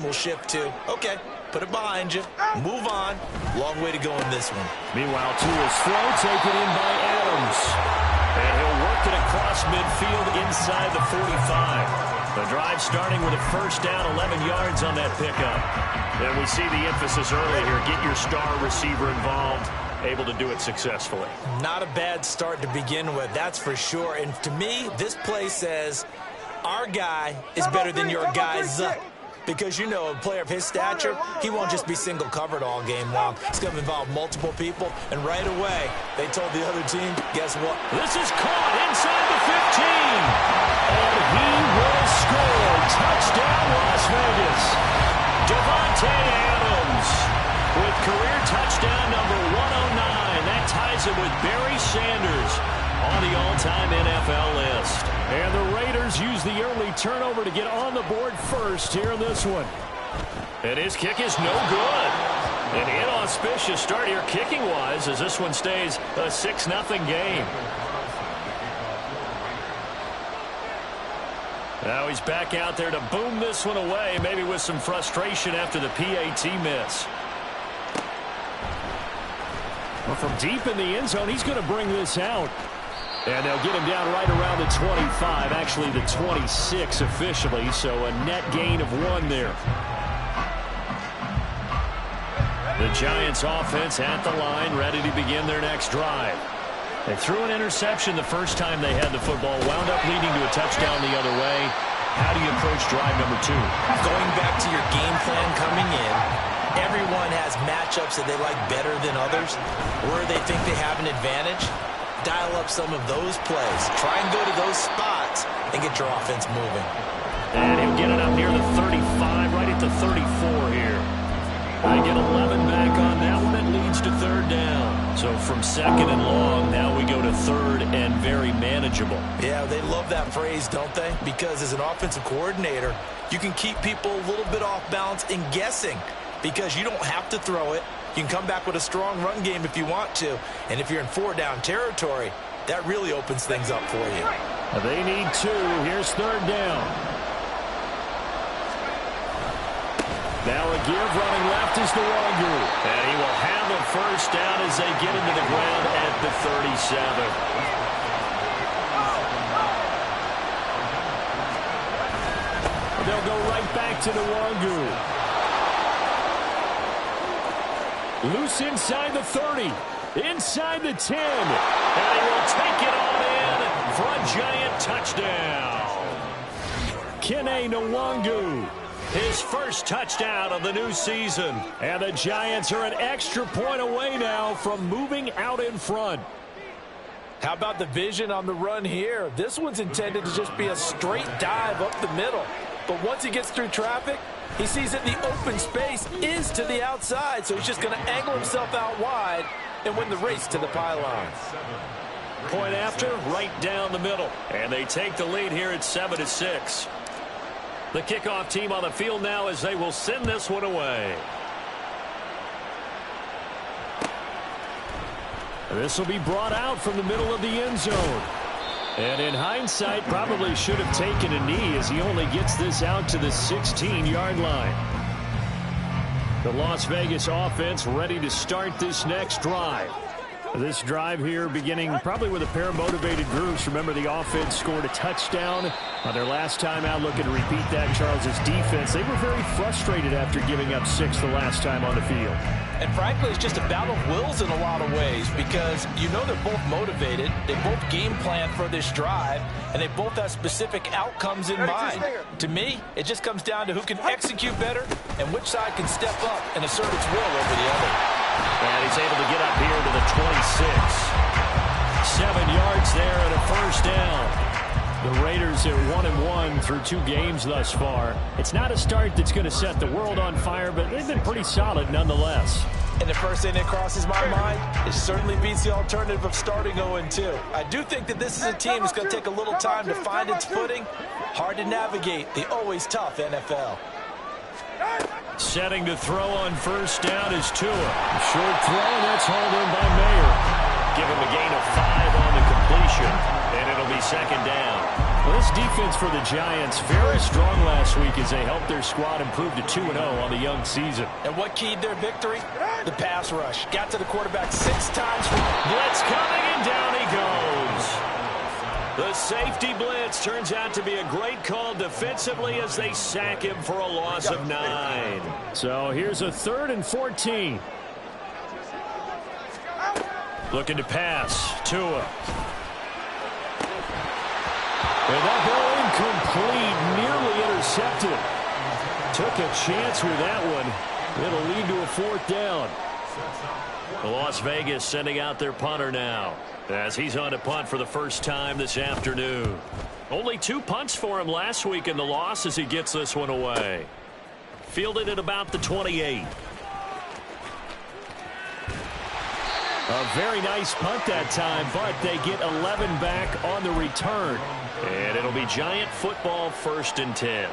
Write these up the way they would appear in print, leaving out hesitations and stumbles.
We'll shift to, okay, put it behind you, move on. Long way to go in this one. Meanwhile, Tua's throw taken in by Adams. And he'll work it across midfield inside the 45. The drive starting with a first down, 11 yards on that pickup. And we see the emphasis early here. Get your star receiver involved, able to do it successfully. Not a bad start to begin with, that's for sure. And to me, this play says our guy is better than your guy's up. Because, you know, a player of his stature, he won't just be single covered all game long. It's going to involve multiple people. And right away, they told the other team, guess what? This is caught inside the 15. And he will score. Touchdown, Las Vegas. Davante Adams with career touchdown number 109. That ties him with Barry Sanders on the all-time NFL list. And the Raiders use the early turnover to get on the board first here in this one. And his kick is no good. An inauspicious start here kicking-wise as this one stays a 6-0 game. Now he's back out there to boom this one away, maybe with some frustration after the PAT miss. Well, from deep in the end zone, he's going to bring this out. And they'll get him down right around the 25, actually the 26 officially, so a net gain of 1 there. The Giants offense at the line, ready to begin their next drive. They threw an interception the first time they had the football, wound up leading to a touchdown the other way. How do you approach drive number 2? Going back to your game plan coming in, everyone has matchups that they like better than others, where they think they have an advantage. Dial up some of those plays. Try and go to those spots and get your offense moving. And he'll get it up near the 35, right at the 34 here. They get 11 back on that one. It leads to 3rd down. So from 2nd and long, now we go to 3rd and very manageable. Yeah, they love that phrase, don't they? Because as an offensive coordinator, you can keep people a little bit off balance and guessing because you don't have to throw it. You can come back with a strong run game if you want to. And if you're in 4-down territory, that really opens things up for you. They need 2. Here's 3rd down. Now a give running left is the Wangu. And he will have a first down as they get into the ground at the 37. They'll go right back to the Wangu. Loose inside the 30, inside the 10, and he will take it on in for a Giant touchdown. Kene Nwangu, his first touchdown of the new season. And the Giants are an extra point away now from moving out in front. How about the vision on the run here? This one's intended to just be a straight dive up the middle. But once he gets through traffic, he sees that the open space is to the outside, so he's just going to angle himself out wide and win the race to the pylon. Point after, right down the middle. And they take the lead here at 7-6. The kickoff team on the field now as they will send this one away. This will be brought out from the middle of the end zone. And in hindsight, probably should have taken a knee as he only gets this out to the 16-yard line. The Las Vegas offense ready to start this next drive. This drive here beginning probably with a pair of motivated groups. Remember, the offense scored a touchdown on their last time out. Looking to repeat that. Charles's defense, they were very frustrated after giving up 6 the last time on the field. And frankly, it's just a battle of wills in a lot of ways because you know they're both motivated. They both game plan for this drive, and they both have specific outcomes in mind. To me, it just comes down to who can execute better and which side can step up and assert its will over the other. And he's able to get up here to the 26. 7 yards there and a first down. The Raiders are 1-1 through 2 games thus far. It's not a start that's going to set the world on fire, but they've been pretty solid nonetheless. And the first thing that crosses my mind, it certainly beats the alternative of starting 0-2. I do think that this is a team that's going to take a little time to find its footing. Hard to navigate the always tough NFL. Setting to throw on first down is Tua. Short throw, and that's hauled in by Mayer. Give him a gain of 5 on the completion, and it'll be 2nd down. Well, this defense for the Giants, very strong last week as they helped their squad improve to 2-0 on the young season. And what keyed their victory? The pass rush. Got to the quarterback 6 times. Blitz coming, and down he goes. The safety blitz turns out to be a great call defensively as they sack him for a loss of 9. So here's a 3rd and 14. Looking to pass. Tua. And that ball incomplete, nearly intercepted. Took a chance with that one. It'll lead to a 4th down. Las Vegas sending out their punter now, as he's on to punt for the first time this afternoon. Only 2 punts for him last week in the loss as he gets this one away. Fielded at about the 28. A very nice punt that time, but they get 11 back on the return. And it'll be Giant football, 1st and 10.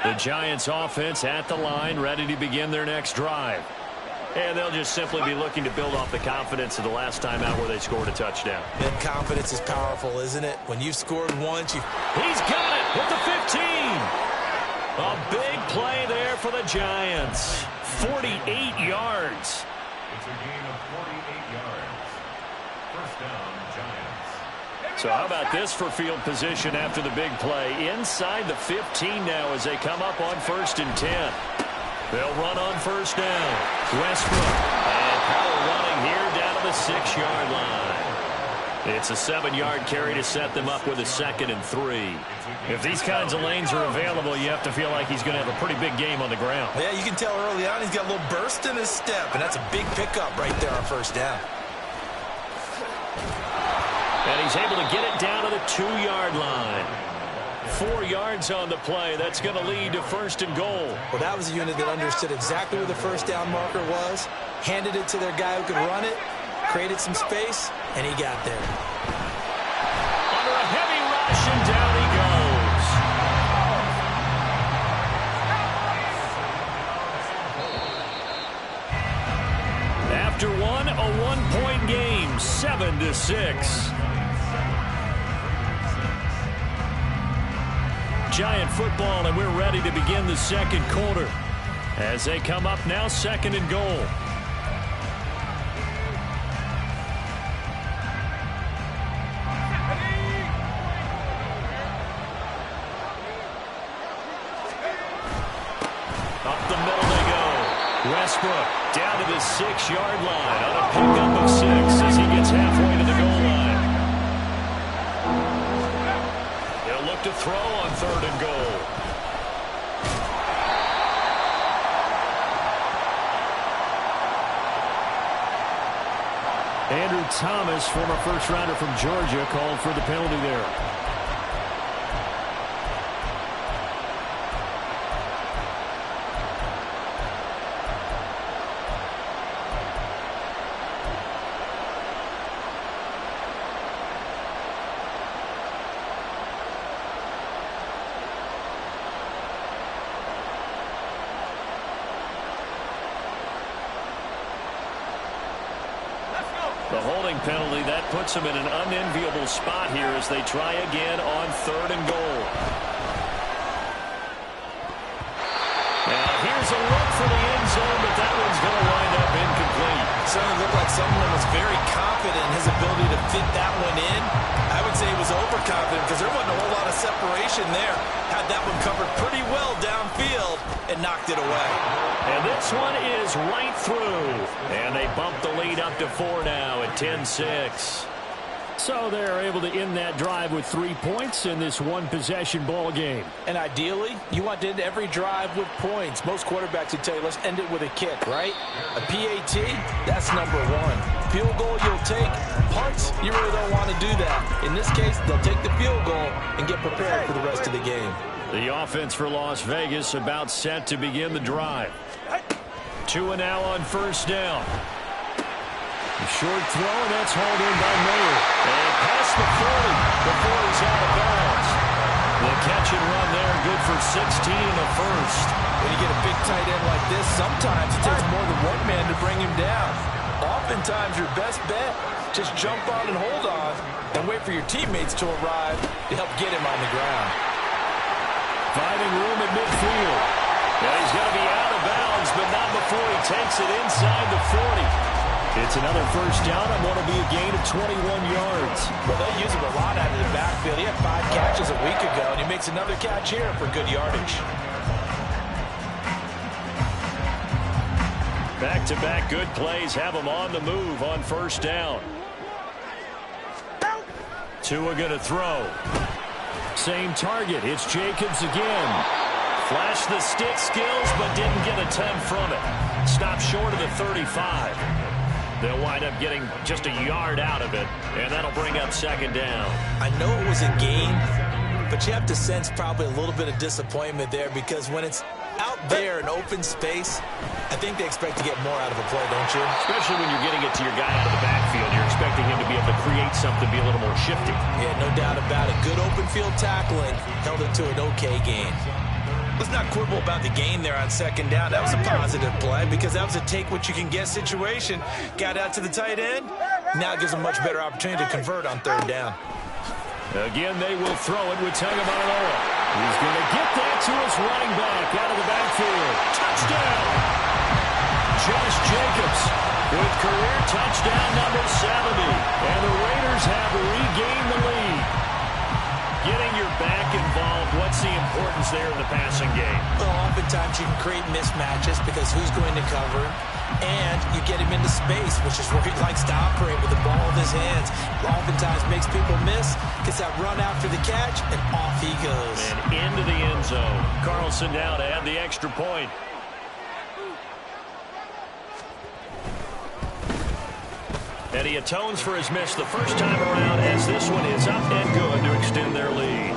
The Giants offense at the line, ready to begin their next drive. And they'll just simply be looking to build off the confidence of the last time out where they scored a touchdown. And confidence is powerful, isn't it? When you've scored once, you... He's got it at the 15. A big play there for the Giants. 48 yards. It's a gain of 48 yards. First down, Giants. So how about this for field position after the big play? Inside the 15 now as they come up on 1st and 10. They'll run on 1st down. Westbrook. And power running here down to the 6-yard line. It's a 7-yard carry to set them up with a 2nd and 3. If these kinds of lanes are available, you have to feel like he's going to have a pretty big game on the ground. Yeah, you can tell early on he's got a little burst in his step, and that's a big pickup right there on 1st down. And he's able to get it down to the 2-yard line. 4 yards on the play. That's going to lead to 1st and goal. Well, that was a unit that understood exactly where the 1st down marker was, handed it to their guy who could run it, created some space, and he got there. Under a heavy rush, and down he goes. After one, a 1-point game, 7-6. Giant football, and we're ready to begin the 2nd quarter. As they come up now, 2nd and goal. Up the middle they go. Westbrook down to the 6-yard line on a pickup of 6 as he gets halfway to the goal line. He'll look to throw on 3rd and goal. Andrew Thomas, former first-rounder from Georgia, called for the penalty there. The holding penalty, that puts them in an unenviable spot here as they try again on 3rd and goal. Now here's a look for the end zone, but that one's going to wind up incomplete. It certainly looked like someone was very confident in his ability to fit that one in. I would say he was overconfident because there wasn't a whole lot of separation there. Had that one covered pretty well downfield and knocked it away. And this one is right through. And they bump the lead up to 4 now at 10-6. So they're able to end that drive with 3 points in this one-possession ball game. And ideally, you want to end every drive with points. Most quarterbacks would tell you, let's end it with a kick, right? A PAT, that's #1. Field goal you'll take. Punts, you really don't want to do that. In this case, they'll take the field goal and get prepared for the rest of the game. The offense for Las Vegas about set to begin the drive. Tua now on 1st down. A short throw, and that's hauled in by Miller. And past the 40 before he's out of bounds. The catch and run there, good for 16 in the first. When you get a big tight end like this, sometimes it takes more than one man to bring him down. Oftentimes, your best bet, just jump on and hold on and wait for your teammates to arrive to help get him on the ground. Finding room at midfield. And he's going to be out of bounds, but not before he takes it inside the 40. It's another first down and what will be a gain of 21 yards. Well, they'll use him a lot out of the backfield. He had 5 catches a week ago, and he makes another catch here for good yardage. Back-to-back good plays have him on the move on first down. Tua going to throw. Same target. It's Jacobs again. Flashed the stick skills, but didn't get a ton from it. Stopped short of the 35. They'll wind up getting just a yard out of it, and that'll bring up second down. I know it was a gain, but you have to sense probably a little bit of disappointment there because when it's out there in open space, I think they expect to get more out of a play, don't you? Especially when you're getting it to your guy out of the backfield. You're expecting him to be able to create something, be a little more shifty. Yeah, no doubt about it. Good open field tackling held it to an okay gain. Let's not quibble about the gain there on second down. That was a positive play because that was a take-what-you-can-get situation. Got out to the tight end. Now it gives them a much better opportunity to convert on third down. Again, they will throw it with Tagovailoa. He's going to get that to his running back out of the backfield. Touchdown! Josh Jacobs with career touchdown number 70. And the Raiders have regained the lead. Getting your back involved, what's the importance there in the passing game? Well, oftentimes you can create mismatches because who's going to cover him, and you get him into space, which is where he likes to operate with the ball in his hands. Oftentimes makes people miss, gets that run after the catch, and off he goes. And into the end zone. Carlson now to add the extra point. And he atones for his miss the first time around as this one is up and good to extend their lead.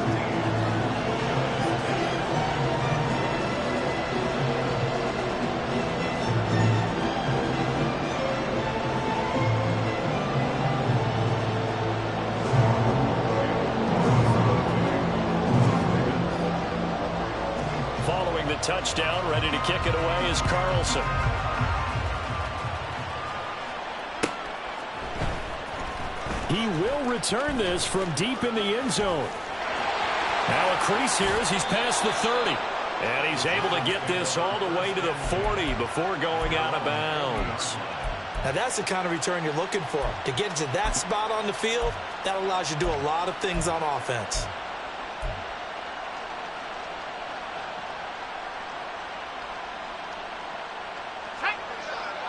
Following the touchdown, ready to kick it away is Carlson. He will return this from deep in the end zone. Now a crease here as he's past the 30. And he's able to get this all the way to the 40 before going out of bounds. Now that's the kind of return you're looking for. To get to that spot on the field, that allows you to do a lot of things on offense.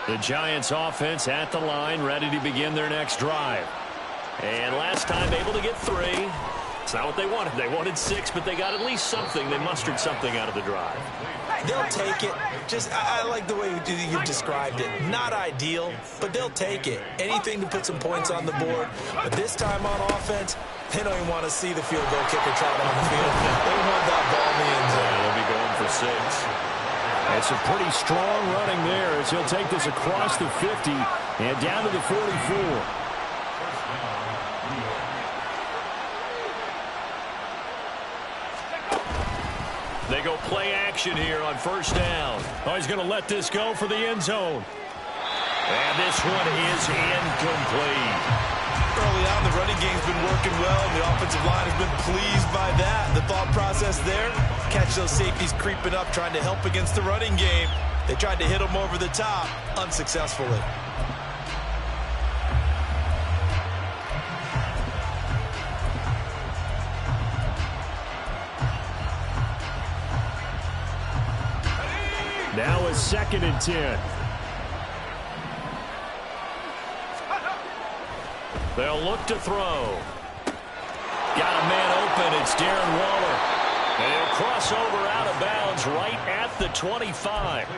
The Giants offense at the line, ready to begin their next drive. And last time able to get 3. It's not what they wanted. They wanted 6, but they got at least something. They mustered something out of the drive. They'll take it. I like the way you described it. Not ideal, but they'll take it. Anything to put some points on the board. But this time on offense, they don't even want to see the field goal kicker trot on the field. They want that ball in the end zone. Yeah, they'll be going for 6. It's a pretty strong running there as he'll take this across the 50 and down to the 44. They go play action here on first down. Oh, he's going to let this go for the end zone. And this one is incomplete. Early on, the running game's been working well, and the offensive line has been pleased by that. The thought process there, catch those safeties creeping up, trying to help against the running game. They tried to hit them over the top, unsuccessfully. Now it's 2nd and 10. They'll look to throw. Got a man open. It's Darren Waller. And he'll cross over out of bounds right at the 25.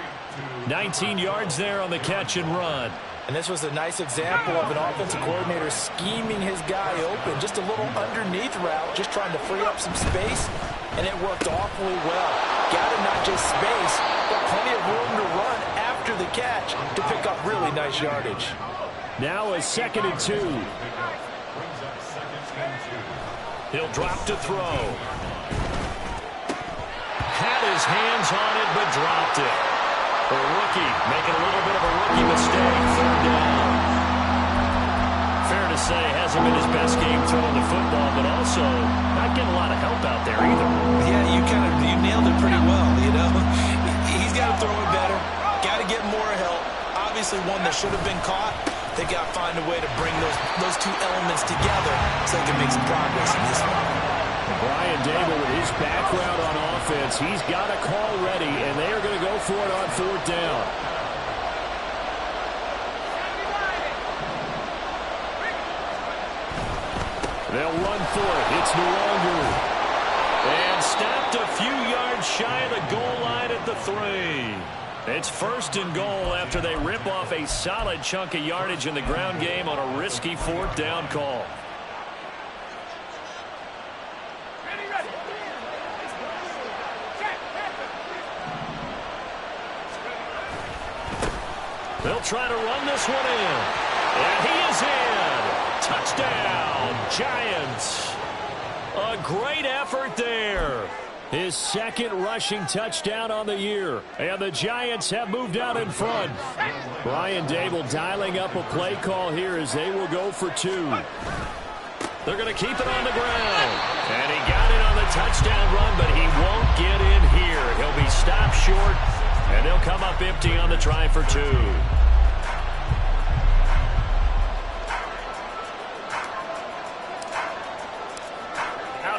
19 yards there on the catch and run. And this was a nice example of an offensive coordinator scheming his guy open. Just a little underneath route, just trying to free up some space, and it worked awfully well. Got him not just space, but plenty of room to run after the catch to pick up really nice yardage. Now a 2nd and 2. He'll drop to throw. Had his hands on it, but dropped it. A rookie making a little bit of a rookie mistake. Third down. Fair to say, hasn't been his best game throwing the football, but also not getting a lot of help out there either. Yeah, you nailed it pretty well, you know. He's got to throw it better. Got to get more help. Obviously one that should have been caught. They got to find a way to bring those two elements together so they can make some progress in this one. Brian Daboll with his background on offense, he's got a call ready, and they are going to go for it on fourth down. They'll run for it. It's Nwangwu. And stopped a few yards shy of the goal line at the 3. It's first and goal after they rip off a solid chunk of yardage in the ground game on a risky fourth down call. They'll try to run this one in. And he is in. Touchdown, Giants. A great effort there. His second rushing touchdown on the year. And the Giants have moved out in front. Brian Daboll dialing up a play call here as they will go for 2. They're going to keep it on the ground. And he got it on the touchdown run, but he won't get in here. He'll be stopped short, and they'll come up empty on the try for 2.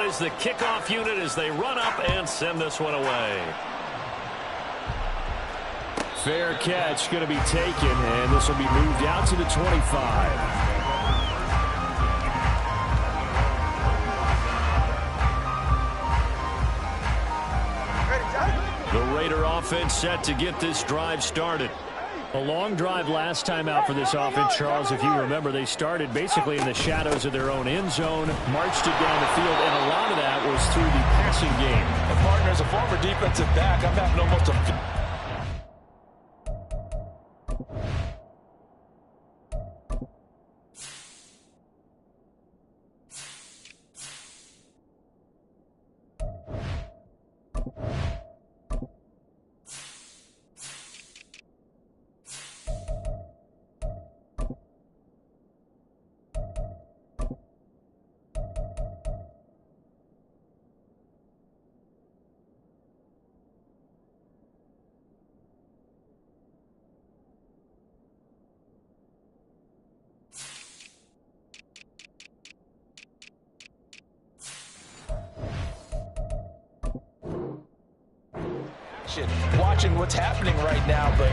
Is the kickoff unit as they run up and send this one away. Fair catch going to be taken, and this will be moved out to the 25. The Raider offense set to get this drive started. A long drive last time out for this offense, Charles. If you remember, they started basically in the shadows of their own end zone, marched it down the field, and a lot of that was through the passing game. And partner, as a former defensive back, I'm having almost a... watching what's happening right now, but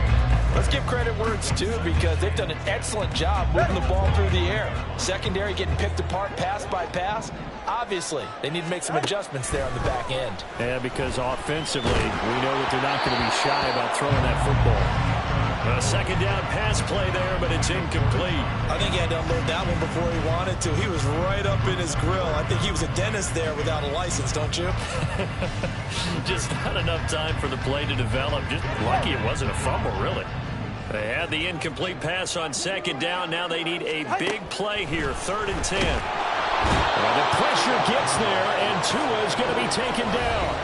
let's give credit where it's due because they've done an excellent job moving the ball through the air. Secondary getting picked apart pass by pass. Obviously, they need to make some adjustments there on the back end. Yeah, because offensively, we know that they're not going to be shy about throwing that football. A second down pass play there, but it's incomplete. I think he had to unload that one before he wanted to. He was right up in his grill. I think he was a dentist there without a license, don't you? Just not enough time for the play to develop. Just lucky it wasn't a fumble, really. They had the incomplete pass on second down. Now they need a big play here, 3rd and 10. The pressure gets there, and Tua is going to be taken down.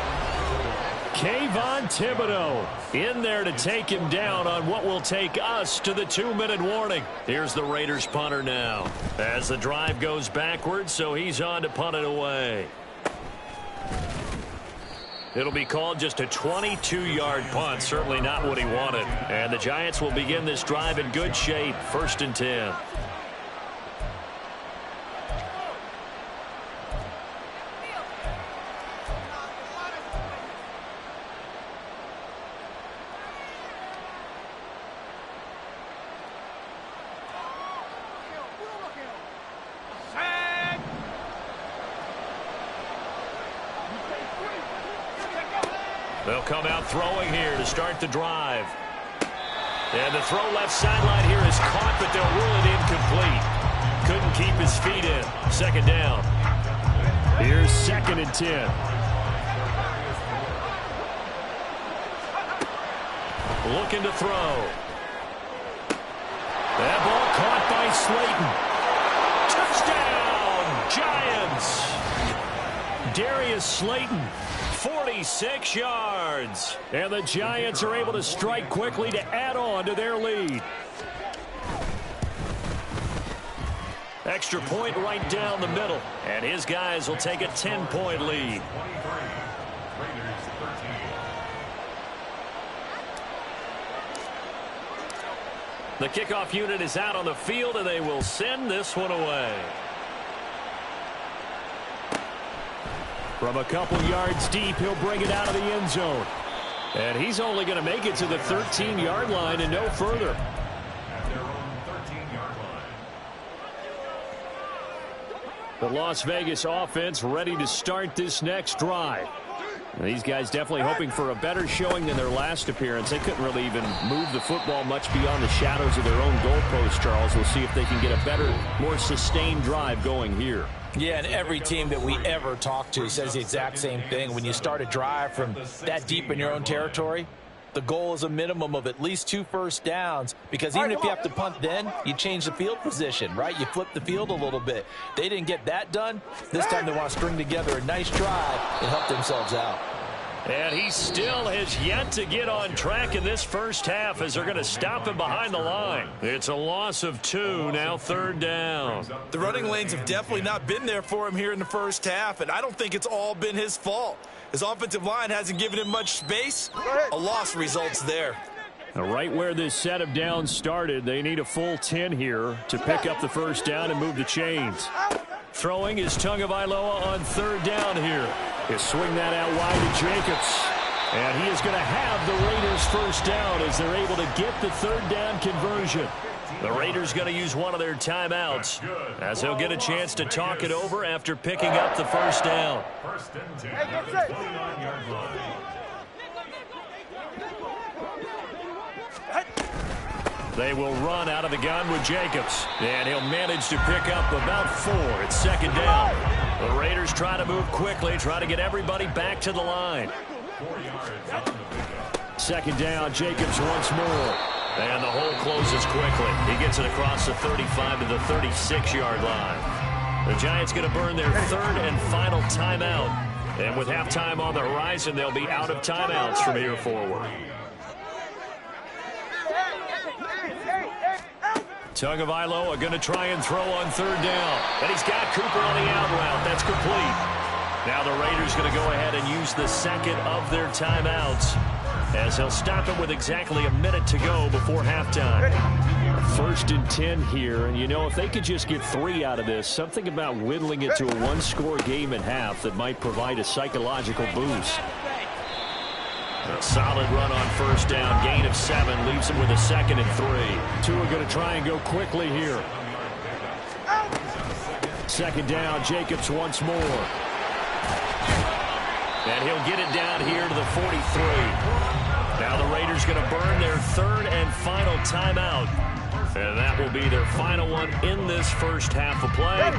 Kayvon Thibodeaux in there to take him down on what will take us to the 2-minute warning. Here's the Raiders punter now as the drive goes backwards, so he's on to punt it away. It'll be called just a 22-yard punt, certainly not what he wanted. And the Giants will begin this drive in good shape, 1st and 10. They'll come out throwing here to start the drive. And the throw left sideline here is caught, but they'll rule it incomplete. Couldn't keep his feet in. 2nd down. Here's 2nd and 10. Looking to throw. That ball caught by Slayton. Touchdown, Giants. Darius Slayton, 46 yards. And the Giants are able to strike quickly to add on to their lead. Extra point right down the middle. And his guys will take a 10-point lead. The kickoff unit is out on the field, and they will send this one away. From a couple yards deep, he'll bring it out of the end zone. And he's only going to make it to the 13-yard line and no further. At their own 13-yard line. The Las Vegas offense ready to start this next drive. And these guys definitely hoping for a better showing than their last appearance. They couldn't really even move the football much beyond the shadows of their own goalpost, Charles. We'll see if they can get a better, more sustained drive going here. Yeah, and every team that we ever talk to says the exact same thing. When you start a drive from that deep in your own territory, the goal is a minimum of at least 2 first downs, because even if you have to punt then, you change the field position, right? You flip the field a little bit. They didn't get that done. This time they want to string together a nice drive and help themselves out. And he still has yet to get on track in this first half as they're going to stop him behind the line. It's a loss of 2, now 3rd down. The running lanes have definitely not been there for him here in the first half, and I don't think it's all been his fault. His offensive line hasn't given him much space. A loss results there. Right where this set of downs started, they need a full 10 here to pick up the first down and move the chains. Throwing is Tagovailoa on 3rd down here. He'll swing that out wide to Jacobs. And he is going to have the Raiders first down as they're able to get the 3rd down conversion. The Raiders going to use one of their timeouts as he'll get a chance to talk it over after picking up the first down. First and 10 at the 29-yard line. They will run out of the gun with Jacobs. And he'll manage to pick up about 4. It's 2nd down. The Raiders try to move quickly, try to get everybody back to the line. 4 yards on the pickup. 2nd down, Jacobs once more. And the hole closes quickly. He gets it across the 35 to the 36-yard line. The Giants going to burn their 3rd and final timeout. And with halftime on the horizon, they'll be out of timeouts from here forward. Tagovailoa going to try and throw on 3rd down. And he's got Cooper on the out route. That's complete. Now the Raiders going to go ahead and use the 2nd of their timeouts, as he'll stop him with exactly a minute to go before halftime. 1st and 10 here, and you know, if they could just get 3 out of this, something about whittling it to a 1-score game at half that might provide a psychological boost. A solid run on 1st down, gain of 7, leaves him with a 2nd and 3. Tua going to try and go quickly here. 2nd down, Jacobs once more. And he'll get it down here to the 43. Now the Raiders going to burn their 3rd and final timeout. And that will be their final one in this first half of play.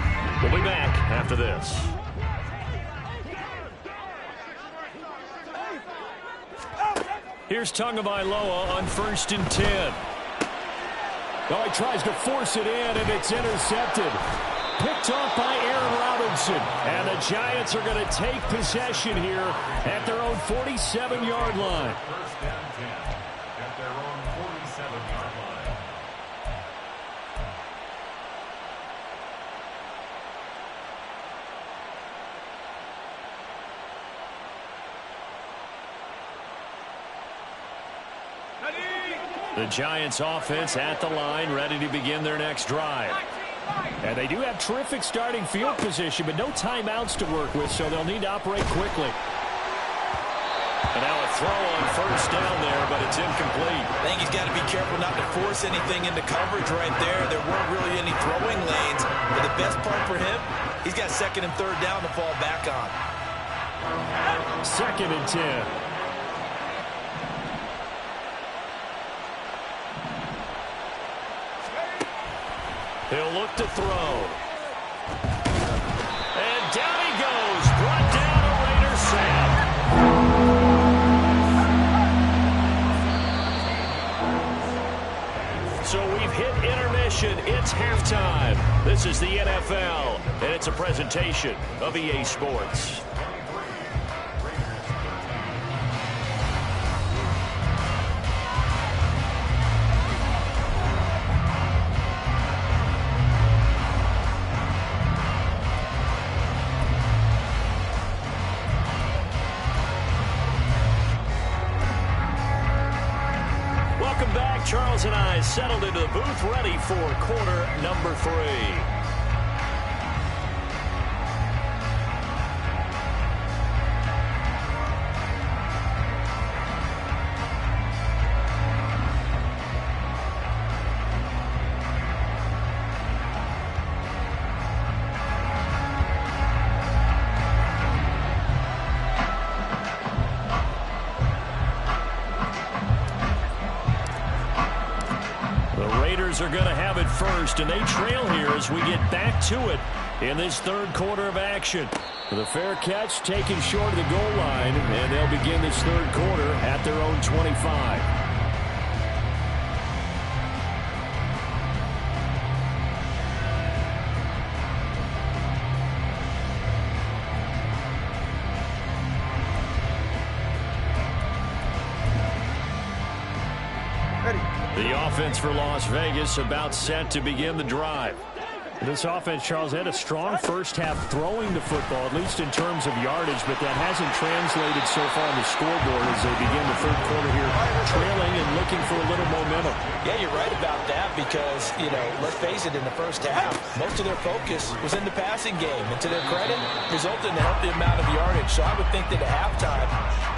We'll be back after this. Here's Tagovailoa on 1st and 10. Oh, he tries to force it in, and it's intercepted. Picked off by Aaron Robinson. And the Giants are going to take possession here at their own 47-yard line. First down 10 at their own 47-yard line. The Giants offense at the line, ready to begin their next drive. And they do have terrific starting field position, but no timeouts to work with, so they'll need to operate quickly. And now a throw on 1st down there, but it's incomplete. I think he's got to be careful not to force anything into coverage right there. There weren't really any throwing lanes. But the best part for him, he's got 2nd and 3rd down to fall back on. 2nd and 10. He'll look to throw. And down he goes. Brought down a Raider sack. So we've hit intermission. It's halftime. This is the NFL, and it's a presentation of EA Sports. Charles and I settled into the booth ready for quarter number 3. Are going to have it first, and they trail here as we get back to it in this third quarter of action. The fair catch taken short of the goal line, and they'll begin this third quarter at their own 25. The offense for Las Vegas about set to begin the drive. This offense, Charles, had a strong first half throwing the football, at least in terms of yardage, but that hasn't translated so far on the scoreboard as they begin the third quarter here, trailing and looking for a little momentum. Yeah, you're right about that because, let's face it, in the first half, most of their focus was in the passing game. And to their credit, resulted in a healthy amount of yardage. So I would think that at halftime,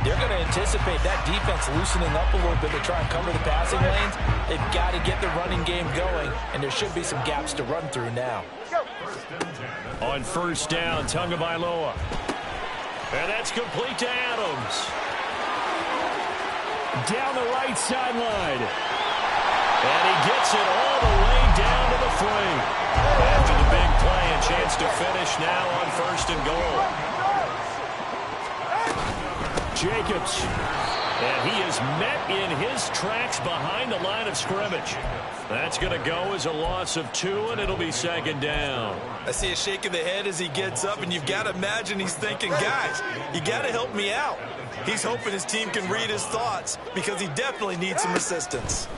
they're going to anticipate that defense loosening up a little bit to try and cover the passing lanes. They've got to get the running game going, and there should be some gaps to run through now. On first down, Tagovailoa. And that's complete to Adams. Down the right sideline. And he gets it all the way down to the 3. After the big play, a chance to finish now on first and goal. Jacobs. And he is met in his tracks behind the line of scrimmage. That's going to go as a loss of 2, and it'll be second down. I see a shake of the head as he gets up, and you've got to imagine he's thinking, guys, you got to help me out. He's hoping his team can read his thoughts because he definitely needs some assistance.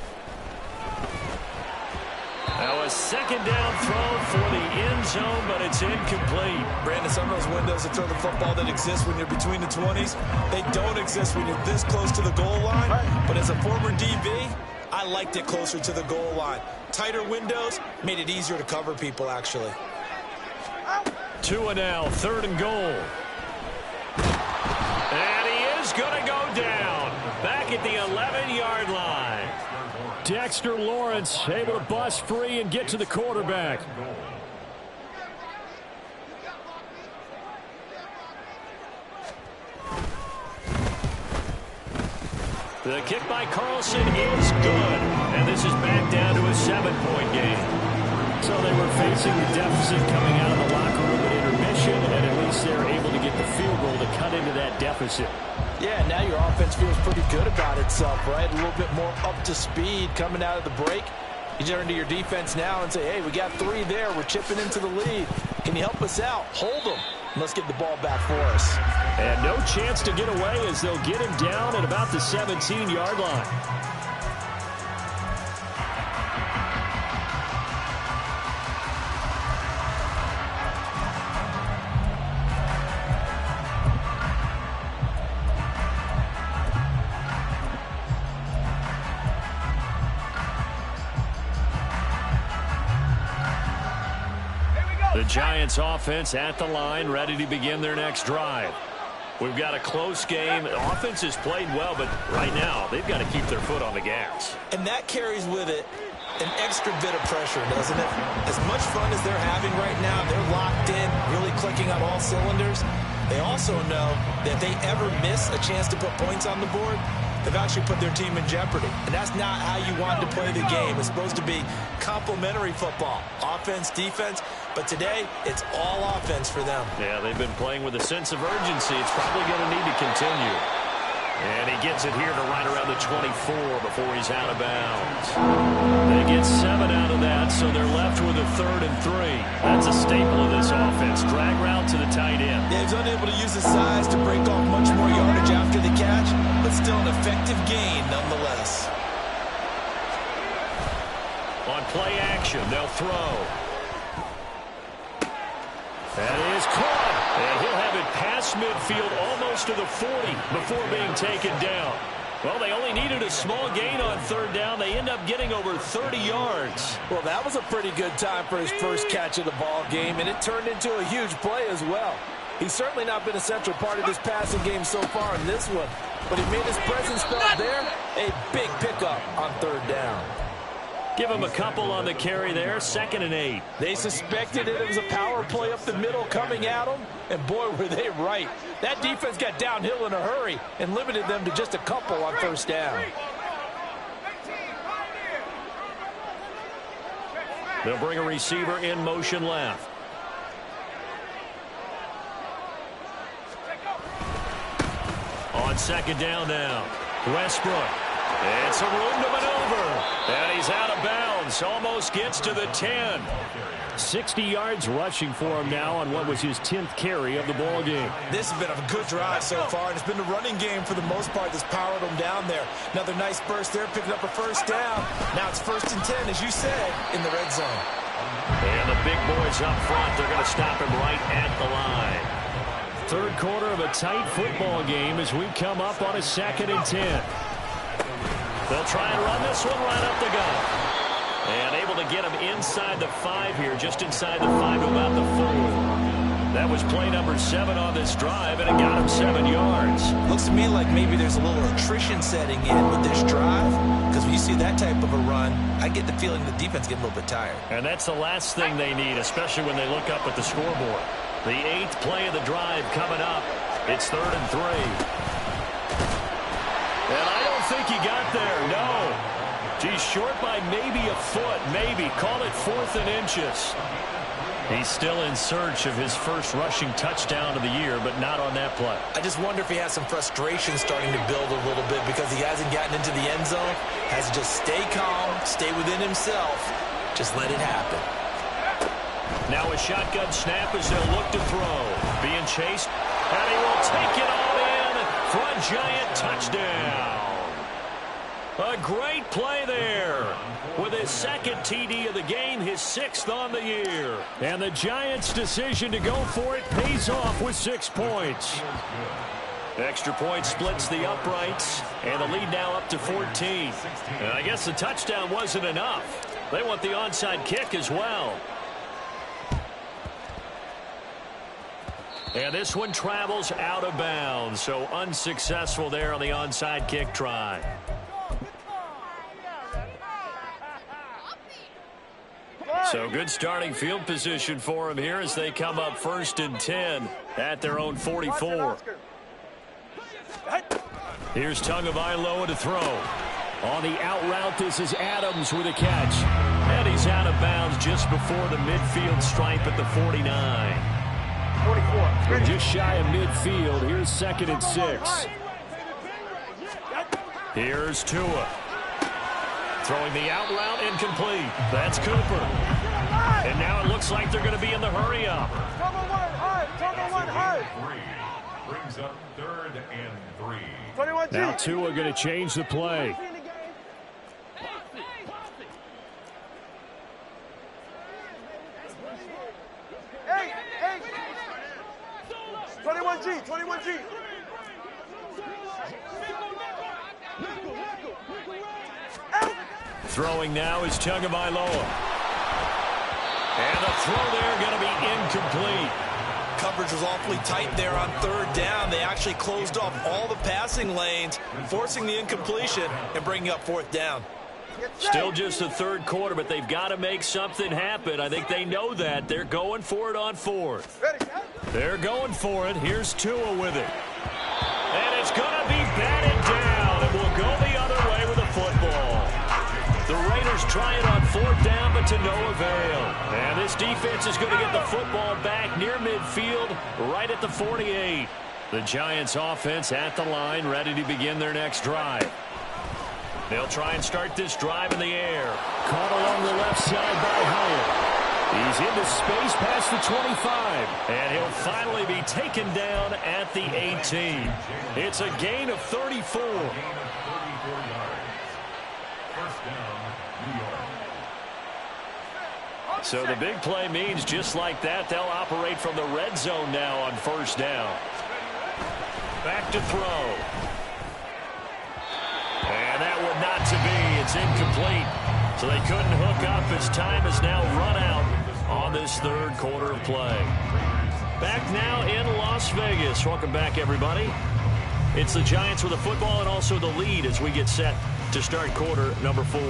Now a second down throw for the end zone, but it's incomplete. Brandon, some of those windows to throw the football that exist when you're between the 20s, they don't exist when you're this close to the goal line. But as a former DB, I liked it closer to the goal line. Tighter windows made it easier to cover people, actually. 2 and now, third and goal. And he is going to go down. Back at the 11-yard line. Dexter Lawrence able to bust free and get to the quarterback. The kick by Carlson is good. And this is back down to a 7-point game. So they were facing the deficit coming out of the locker room at intermission, and at least they're able to get the field goal to cut into that deficit. Yeah, now your offense feels pretty good about itself, right? A little bit more up to speed coming out of the break. You turn to your defense now and say, hey, we got 3 there. We're chipping into the lead. Can you help us out? Hold them. Let's get the ball back for us. And no chance to get away as they'll get him down at about the 17-yard line. The Giants offense at the line, ready to begin their next drive. We've got a close game. The offense has played well, but right now they've got to keep their foot on the gas. And that carries with it an extra bit of pressure, doesn't it? As much fun as they're having right now, they're locked in, really clicking on all cylinders. They also know that if they ever miss a chance to put points on the board, they've actually put their team in jeopardy. And that's not how you want to play the game. It's supposed to be complementary football, offense, defense. But today, it's all offense for them. Yeah, they've been playing with a sense of urgency. It's probably going to need to continue. And he gets it here to right around the 24 before he's out of bounds. They get 7 out of that, so they're left with a 3rd and 3. That's a staple of this offense. Drag route to the tight end. Yeah, he's unable to use his size to break off much more yardage after the catch, but still an effective gain nonetheless. On play action, they'll throw. That is caught. And he'll have it past midfield almost to the 40 before being taken down. Well, they only needed a small gain on third down. They end up getting over 30 yards. Well, that was a pretty good time for his first catch of the ball game, and it turned into a huge play as well. He's certainly not been a central part of this passing game so far in this one, but he made his presence felt there. A big pickup on third down. Give him a couple on the carry there, 2nd and 8. They suspected that it was a power play up the middle coming at them, and boy, were they right. That defense got downhill in a hurry and limited them to just a couple on first down. They'll bring a receiver in motion left. On 2nd down now, Westbrook. It's a room to maneuver, and he's out of bounds. Almost gets to the 10. 60 yards rushing for him now on what was his 10th carry of the ball game. This has been a good drive so far, and it's been the running game for the most part that's powered him down there. Another nice burst there, picking up a first down. Now it's 1st and 10, as you said, in the red zone. And the big boys up front, they're going to stop him right at the line. Third quarter of a tight football game as we come up on a 2nd and 10. They'll try and run this one right up the gut. And able to get him inside the 5 here, just inside the 5 to about the 4. That was play number 7 on this drive, and it got him 7 yards. Looks to me like maybe there's a little attrition setting in with this drive, because when you see that type of a run, I get the feeling the defense getting a little bit tired. And that's the last thing they need, especially when they look up at the scoreboard. The 8th play of the drive coming up. It's 3rd and 3. And I don't think he got there, no. He's short by maybe a foot, maybe. Call it 4th and inches. He's still in search of his first rushing touchdown of the year, but not on that play. I just wonder if he has some frustration starting to build a little bit because he hasn't gotten into the end zone. Has to just stay calm, stay within himself, just let it happen. Now a shotgun snap as they'll look to throw. Being chased, and he will take it all in for a giant touchdown. A great play there. With his 2nd TD of the game, his 6th on the year. And the Giants' decision to go for it pays off with 6 points. Extra point splits the uprights, and the lead now up to 14. And I guess the touchdown wasn't enough. They want the onside kick as well. And this one travels out of bounds, so unsuccessful there on the onside kick try. So good starting field position for him here as they come up 1st and 10 at their own 44. Here's Tagovailoa to throw. On the out route, this is Adams with a catch. And he's out of bounds just before the midfield stripe at the 49. 44. Just shy of midfield. Here's 2nd and 6. Here's Tua. Throwing the out route incomplete. That's Cooper. And now it looks like they're going to be in the hurry up. Brings up 3rd and 3. Now Tua going to change the play. Hey. 21G. Throwing now is Tagovailoa. And the throw there going to be incomplete. Coverage was awfully tight there on 3rd down. They actually closed off all the passing lanes, forcing the incompletion and bringing up 4th down. Still just the 3rd quarter, but they've got to make something happen. I think they know that. They're going for it on 4th. They're going for it. Here's Tua with it. And it's going to be batted down. And we'll go the other way with the football. The Raiders try it on 4th down, but to no avail. And this defense is going to get the football back near midfield, right at the 48. The Giants offense at the line, ready to begin their next drive. They'll try and start this drive in the air. Caught along the left side by Hyatt. He's into space past the 25. And he'll finally be taken down at the 18. It's a gain of 34. So the big play means just like that, they'll operate from the red zone now on 1st down. Back to throw. And that one not to be. It's incomplete. So they couldn't hook up as time has now run out on this third quarter of play. Back now in Las Vegas. Welcome back, everybody. It's the Giants with the football and also the lead as we get set to start quarter number 4.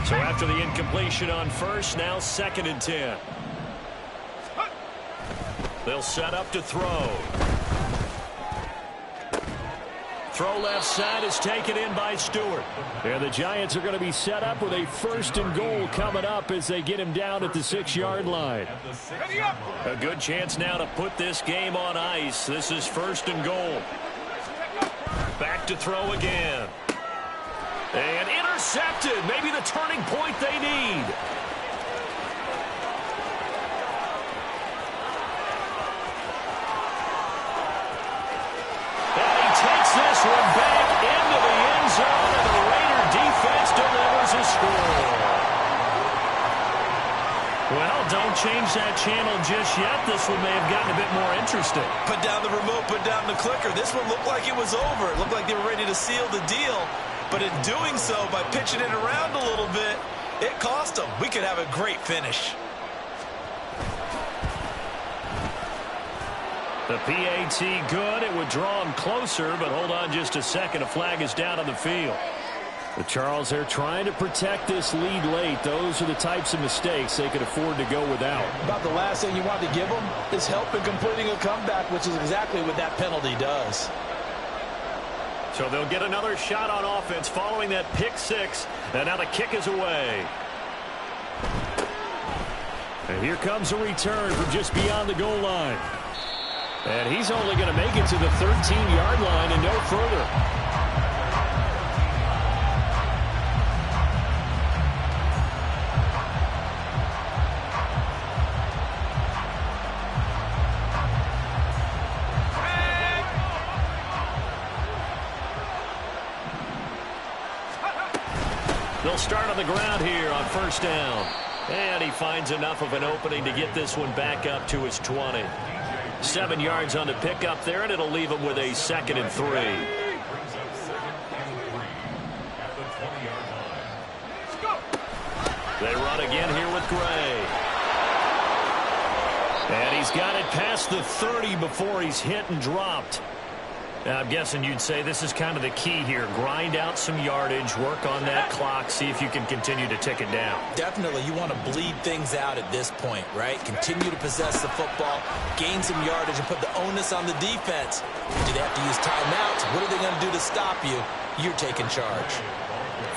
So after the incompletion on first, now 2nd and 10. They'll set up to throw. Throw left side is taken in by Stewart. And the Giants are going to be set up with a 1st and goal coming up as they get him down at the 6-yard line. A good chance now to put this game on ice. This is 1st and goal. Back to throw again. And intercepted. Maybe the turning point they need. And he takes this one back into the end zone, and the Raider defense delivers a score. Well, don't change that channel just yet. This one may have gotten a bit more interesting. Put down the remote, put down the clicker. This one looked like it was over. It looked like they were ready to seal the deal. But in doing so, by pitching it around a little bit, it cost them. We could have a great finish. The PAT good. It would draw him closer, but hold on just a second. A flag is down on the field. The Charles, they're trying to protect this lead late. Those are the types of mistakes they could afford to go without. About the last thing you want to give them is help in completing a comeback, which is exactly what that penalty does. So they'll get another shot on offense following that pick 6. And now the kick is away. And here comes a return from just beyond the goal line. And he's only going to make it to the 13-yard line and no further. They'll start on the ground here on 1st down. And he finds enough of an opening to get this one back up to his 20. 7 yards on the pickup there, and it'll leave him with a 2nd and 3. They run again here with Gray. And he's got it past the 30 before he's hit and dropped. Now, I'm guessing you'd say this is kind of the key here. Grind out some yardage, work on that clock, see if you can continue to tick it down. Definitely, you want to bleed things out at this point, right? Continue to possess the football, gain some yardage, and put the onus on the defense. Do they have to use timeouts? What are they going to do to stop you? You're taking charge.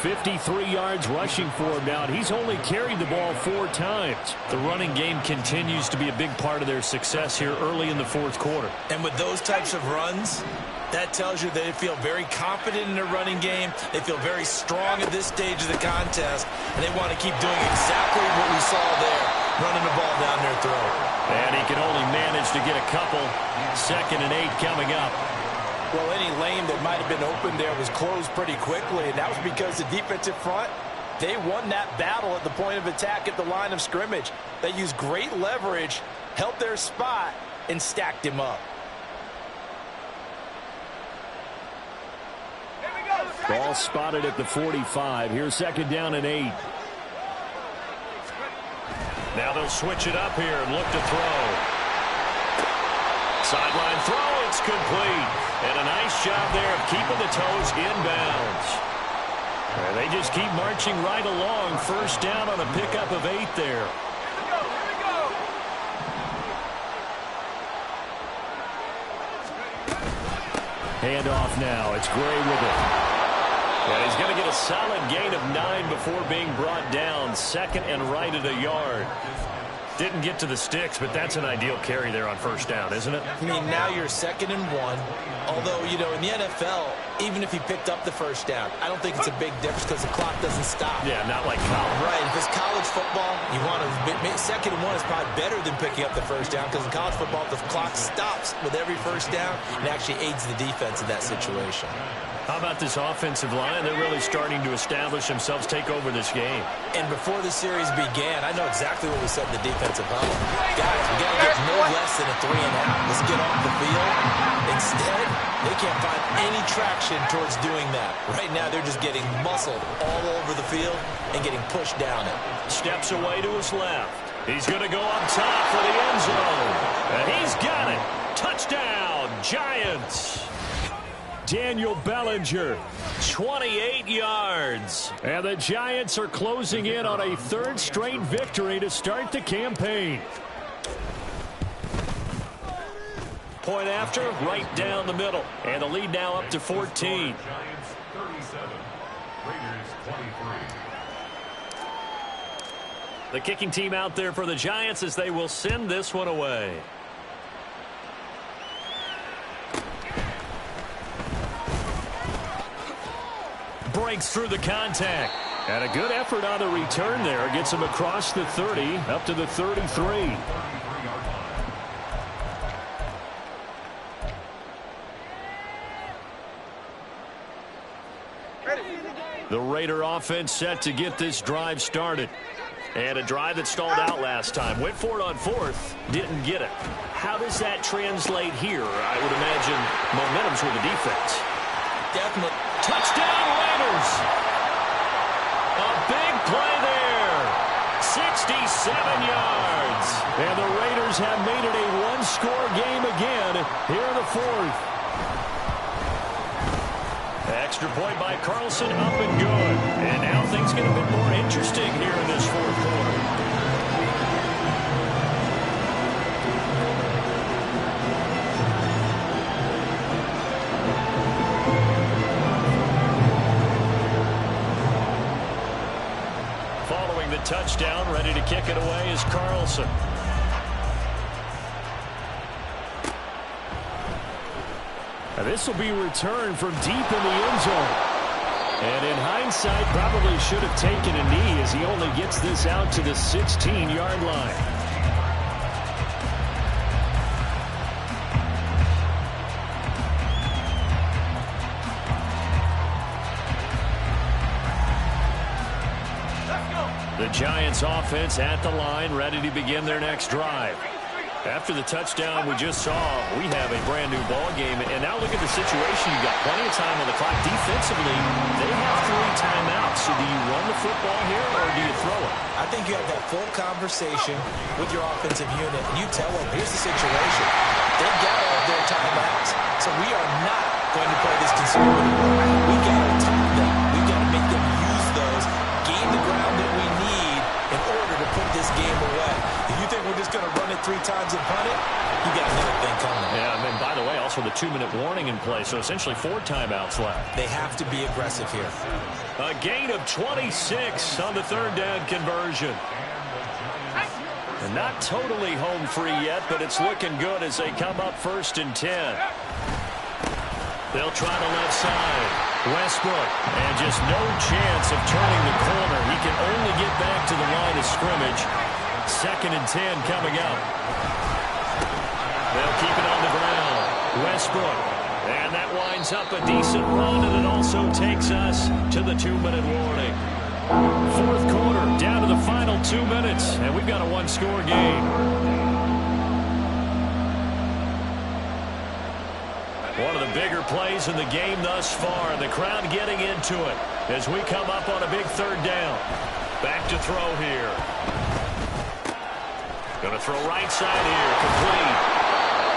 53 yards rushing for him now. He's only carried the ball 4 times. The running game continues to be a big part of their success here early in the 4th quarter. And with those types of runs, that tells you they feel very confident in their running game. They feel very strong at this stage of the contest, and they want to keep doing exactly what we saw there, running the ball down their throat. And he can only manage to get a couple. 2nd and 8 coming up. Well, any lane that might have been open there was closed pretty quickly, and that was because the defensive front, they won that battle at the point of attack at the line of scrimmage. They used great leverage, held their spot, and stacked him up. Ball spotted at the 45. Here's 2nd down and 8. Now they'll switch it up here and look to throw. Sideline throw, it's complete. And a nice job there of keeping the toes inbounds. And they just keep marching right along. 1st down on a pickup of 8 there. Handoff now. It's Gray with it. And he's going to get a solid gain of 9 before being brought down. 2nd and right at a yard. Didn't get to the sticks, but that's an ideal carry there on 1st down, isn't it? I mean, now you're 2nd and 1. Although, you know, in the NFL, even if he picked up the 1st down, I don't think it's a big difference because the clock doesn't stop. Yeah, not like college. Right. If it's college football, you want to 2nd and 1 is probably better than picking up the 1st down because in college football, the clock stops with every 1st down and actually aids the defense in that situation. How about this offensive line? They're really starting to establish themselves, take over this game. And before the series began, I know exactly what we said in the defensive huddle. Guys, we got to get no less than a 3 and out. Let's get off the field. Instead, they can't find any traction towards doing that. Right now, they're just getting muscled all over the field and getting pushed down it. Steps away to his left. He's going to go up top for the end zone. And he's got it. Touchdown, Giants. Daniel Bellinger, 28 yards. And the Giants are closing in on a 3rd straight victory to start the campaign. Point after, right down the middle. And the lead now up to 14. Giants 37, Raiders 23. The kicking team out there for the Giants as they will send this one away. Breaks through the contact. And a good effort on the return there. Gets him across the 30, up to the 33. The Raider offense set to get this drive started. And a drive that stalled out last time. Went for it on 4th, didn't get it. How does that translate here? I would imagine momentum's with the defense. Definitely. Touchdown, Raiders. A big play there. 67 yards. And the Raiders have made it a 1-score game again here in the 4th. Extra point by Carlson, up and good. And now things get a bit more interesting here in this 4th quarter. Following the touchdown, ready to kick it away is Carlson. And this will be returned from deep in the end zone. And in hindsight, probably should have taken a knee as he only gets this out to the 16-yard line. The Giants offense at the line, ready to begin their next drive. After the touchdown we just saw, we have a brand new ball game. And now look at the situation. You've got plenty of time on the clock. Defensively, they have 3 timeouts. So do you run the football here or do you throw it? I think you have that full conversation with your offensive unit, and you tell them, here's the situation. They've got all their timeouts, so we are not going to play this conservatively. We got to attack them. We got to make them use those, gain the ground that we need in order to put this game away. If you think we're just going to run it 3 times and punt it, you got another thing coming. Yeah, and by the way, also the 2-minute warning in play, so essentially 4 timeouts left. They have to be aggressive here. A gain of 26 on the 3rd down conversion. And not totally home free yet, but it's looking good as they come up 1st and 10. They'll try the left side. Westbrook, and just no chance of turning the corner. He can only get back to the line of scrimmage. 2nd and 10 coming up. They'll keep it on the ground. Westbrook. And that winds up a decent run, and it also takes us to the 2-minute warning. 4th quarter, down to the final 2 minutes, and we've got a 1-score game. One of the bigger plays in the game thus far, and the crowd getting into it as we come up on a big 3rd down. Back to throw here. Going to throw right side here, complete.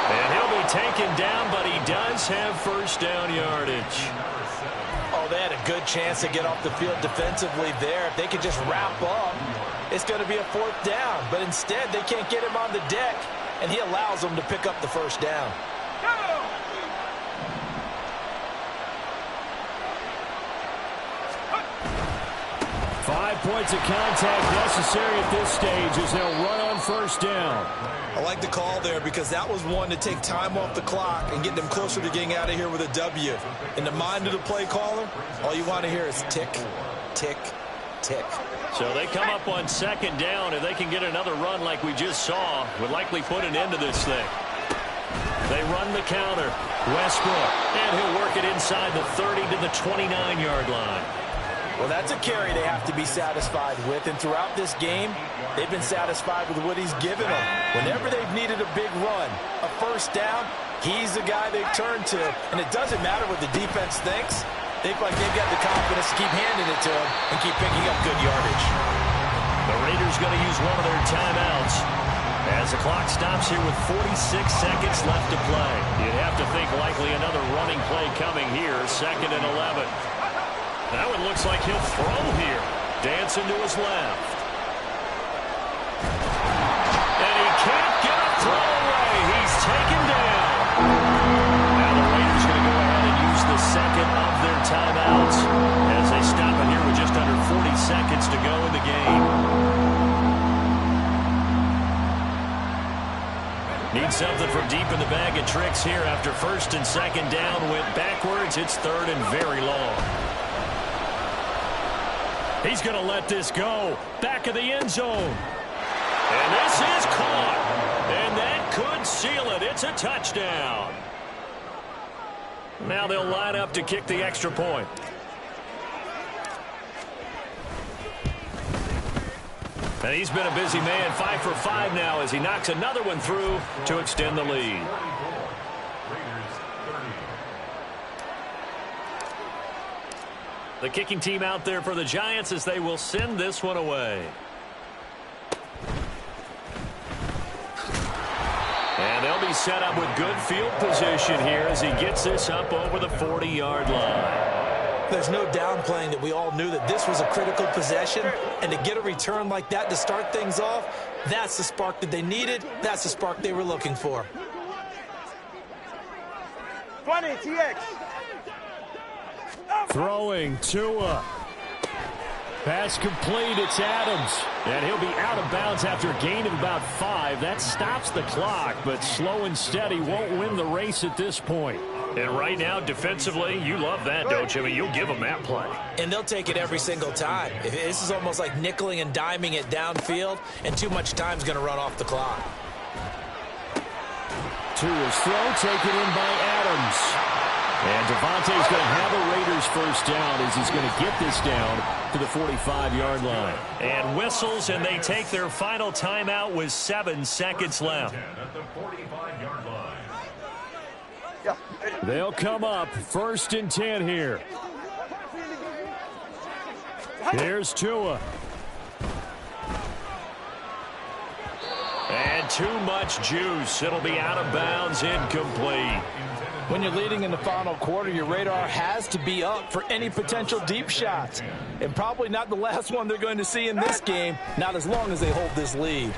And he'll be taken down, but he does have 1st down yardage. Oh, they had a good chance to get off the field defensively there. If they could just wrap up, it's going to be a 4th down. But instead, they can't get him on the deck, and he allows them to pick up the 1st down. 5 points of contact necessary at this stage as they'll run on 1st down. I like the call there because that was one to take time off the clock and get them closer to getting out of here with a W. In the mind of the play caller, all you want to hear is tick, tick, tick. So they come up on 2nd down. If they can get another run like we just saw, would likely put an end to this thing. They run the counter. Westbrook, and he'll work it inside the 30 to the 29-yard line. Well, that's a carry they have to be satisfied with, and throughout this game, they've been satisfied with what he's given them. Whenever they've needed a big run, a first down, he's the guy they turn to, and it doesn't matter what the defense thinks. They think like they've got the confidence to keep handing it to him and keep picking up good yardage. The Raiders going to use one of their timeouts as the clock stops here with 46 seconds left to play. You'd have to think likely another running play coming here, 2nd and 11. Now it looks like he'll throw here. Dancing to his left. And he can't get a throw away. He's taken down. Now the Raiders going to go ahead and use the second of their timeouts as they stop it here with just under 40 seconds to go in the game. Need something from deep in the bag of tricks here after 1st and 2nd down. Went backwards. It's 3rd and very long. He's going to let this go. Back of the end zone. And this is caught. And that could seal it. It's a touchdown. Now they'll line up to kick the extra point. And he's been a busy man, 5 for 5 now as he knocks another one through to extend the lead. The kicking team out there for the Giants as they will send this one away. And they'll be set up with good field position here as he gets this up over the 40-yard line. There's no downplaying that we all knew that this was a critical possession, and to get a return like that to start things off, that's the spark that they needed. That's the spark they were looking for. 20, TX. Throwing Tua. Pass complete. It's Adams. And he'll be out of bounds after a gain of about 5. That stops the clock, but slow and steady won't win the race at this point. And right now, defensively, you love that, don't you? I mean, you'll give them that play. And they'll take it every single time. This is almost like nickeling and diming it downfield, and too much time's going to run off the clock. Tua's throw taken in by Adams. And Devontae's going to have a Raiders first down as he's going to get this down to the 45-yard line. And whistles, and they take their final timeout with 7 seconds left. At the 45-yard line. They'll come up 1st and 10 here. Here's Tua. And too much juice. It'll be out of bounds, incomplete. When you're leading in the final quarter, your radar has to be up for any potential deep shots. And probably not the last one they're going to see in this game, not as long as they hold this lead.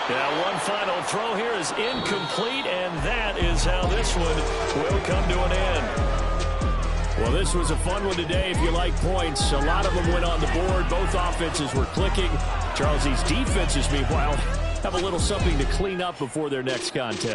Now one final throw here is incomplete, and that is how this one will come to an end. Well, this was a fun one today if you like points. A lot of them went on the board. Both offenses were clicking. Charles, these defenses, meanwhile, have a little something to clean up before their next contest.